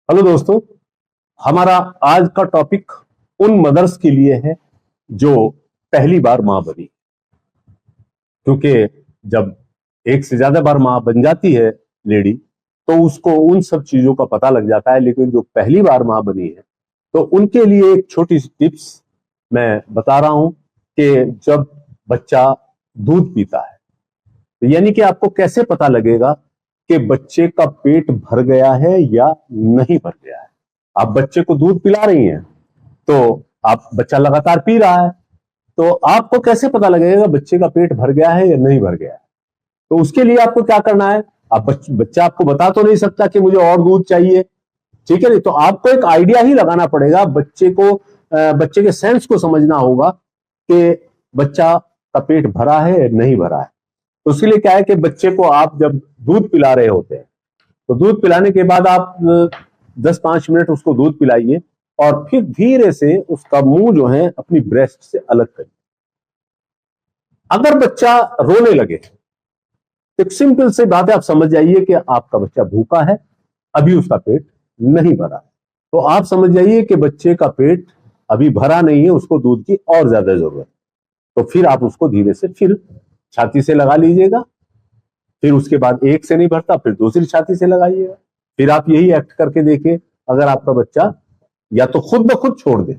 Hello दोस्तों। हमारा आज का टॉपिक उन मदर्स के लिए है जो पहली बार मां बनी। क्योंकि जब एक से ज्यादा बार मां बन जाती है लेडी, तो उसको उन सब चीजों का पता लग जाता है। लेकिन जो पहली बार मां बनी है, तो उनके लिए एक छोटी सी टिप्स मैं बता रहा हूं कि जब बच्चा दूध पीता है, तो यानी कि आपको कैसे पता लगेगा कि बच्चे का पेट भर गया है या नहीं भर गया है। आप बच्चे को दूध पिला रही हैं, तो आप बच्चा लगातार पी रहा है, तो आपको कैसे पता लगेगा बच्चे का पेट भर गया है या नहीं भर गया है। तो उसके लिए आपको क्या करना है, आप बच्चा आपको बता तो नहीं सकता कि मुझे और दूध चाहिए, ठीक है नहीं, तो आपको एक आइडिया ही लगाना पड़ेगा। बच्चे के सेंस को समझना होगा कि बच्चा का पेट भरा है या नहीं भरा है। तो उसके लिए क्या है कि बच्चे को आप जब दूध पिला रहे होते हैं, तो दूध पिलाने के बाद आप 10-5 मिनट उसको दूध पिलाइए और फिर धीरे से उसका मुंह जो है अपनी ब्रेस्ट से अलग करिए। अगर बच्चा रोने लगे, एक सिंपल सी बात है, आप समझ जाइए कि आपका बच्चा भूखा है, अभी उसका पेट नहीं भरा। तो आप समझ जाइए कि बच्चे का पेट अभी भरा नहीं है, उसको दूध की और ज्यादा जरूरत है। तो फिर आप उसको धीरे से फिर छाती से लगा लीजिएगा। फिर उसके बाद एक से नहीं भरता, फिर दूसरी छाती से लगाइएगा। फिर आप यही एक्ट करके देखिए। अगर आपका बच्चा या तो खुद ब खुद छोड़ दे,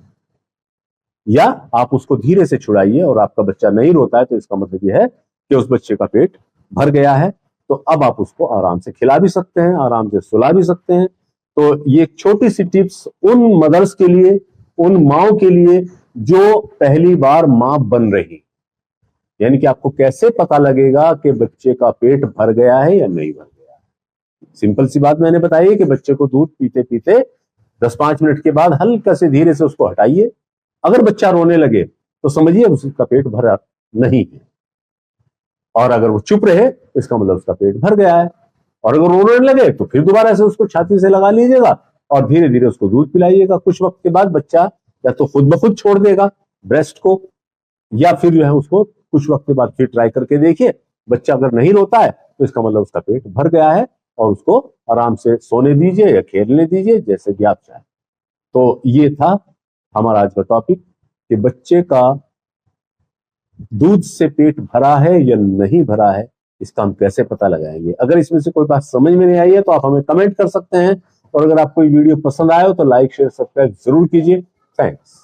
या आप उसको धीरे से छुड़ाइए और आपका बच्चा नहीं रोता है, तो इसका मतलब यह है कि उस बच्चे का पेट भर गया है। तो अब आप उसको आराम से खिला भी सकते हैं, आराम से सुला भी सकते हैं। तो ये एक छोटी सी टिप्स उन मदर्स के लिए, उन माओ के लिए जो पहली बार मां बन रही, यानी कि आपको कैसे पता लगेगा कि बच्चे का पेट भर गया है या नहीं भर गया है। सिंपल सी बात मैंने बताई है कि बच्चे को दूध पीते पीते 10-5 मिनट के बाद हल्का से धीरे से उसको हटाइए। अगर बच्चा रोने लगे तो समझिए उसका पेट भरा नहीं है, और अगर वो चुप रहे तो इसका मतलब उसका पेट भर गया है। और अगर रोने लगे तो फिर दोबारा से उसको छाती से लगा लीजिएगा और धीरे धीरे उसको दूध पिलाइएगा। कुछ वक्त के बाद बच्चा या तो खुद ब खुद छोड़ देगा ब्रेस्ट को, या फिर जो है उसको कुछ वक्त के बाद फिर ट्राई करके देखिए। बच्चा अगर नहीं रोता है तो इसका मतलब उसका पेट भर गया है, और उसको आराम से सोने दीजिए या खेलने दीजिए, जैसे भी आप चाहें। तो ये था हमारा आज का टॉपिक कि बच्चे का दूध से पेट भरा है या नहीं भरा है, इसका हम कैसे पता लगाएंगे। अगर इसमें से कोई बात समझ में नहीं आई है तो आप हमें कमेंट कर सकते हैं, और अगर आपको ये वीडियो पसंद आया हो तो लाइक शेयर सब्सक्राइब जरूर कीजिए। थैंक्स।